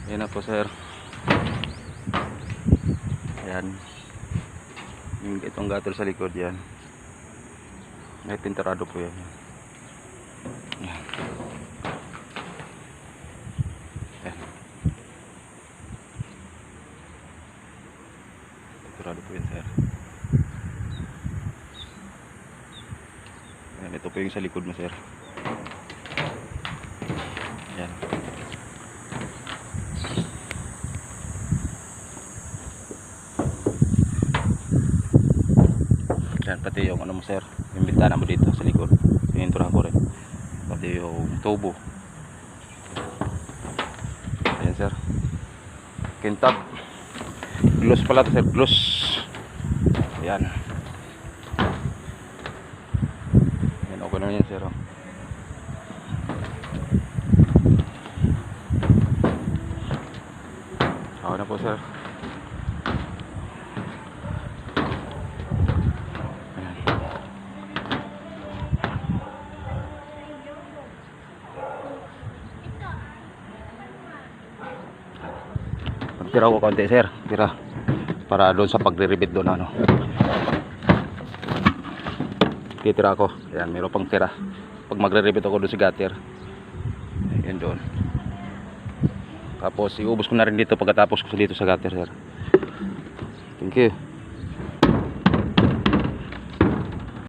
Ayan na po sir. Ayan. Yung itong gutter sa likod yan. May pintarado po yan. Ayan. Ayan. Pintarado po yan sir. Ayan, ito po yung sa likod mo sir. Ayan. Yan, pati yung ano mo sir, yung bintana mo dito sa likod, pininturahan ko rin, pati yung tubo. Ayan sir, kintab, gloss pala to sir, gloss. Ayan, ayan, okay naman yan sir. Okay na po sir. Tira ko konti sir, tira para doon sa pagre-repeat doon ano. Titira ko. Ayan, mayroon pang tira. Pag magre-repeat ako doon sa gutter. Ayan doon. Tapos iubos ko na rin dito pagkatapos ko dito sa gutter sir. Thank you.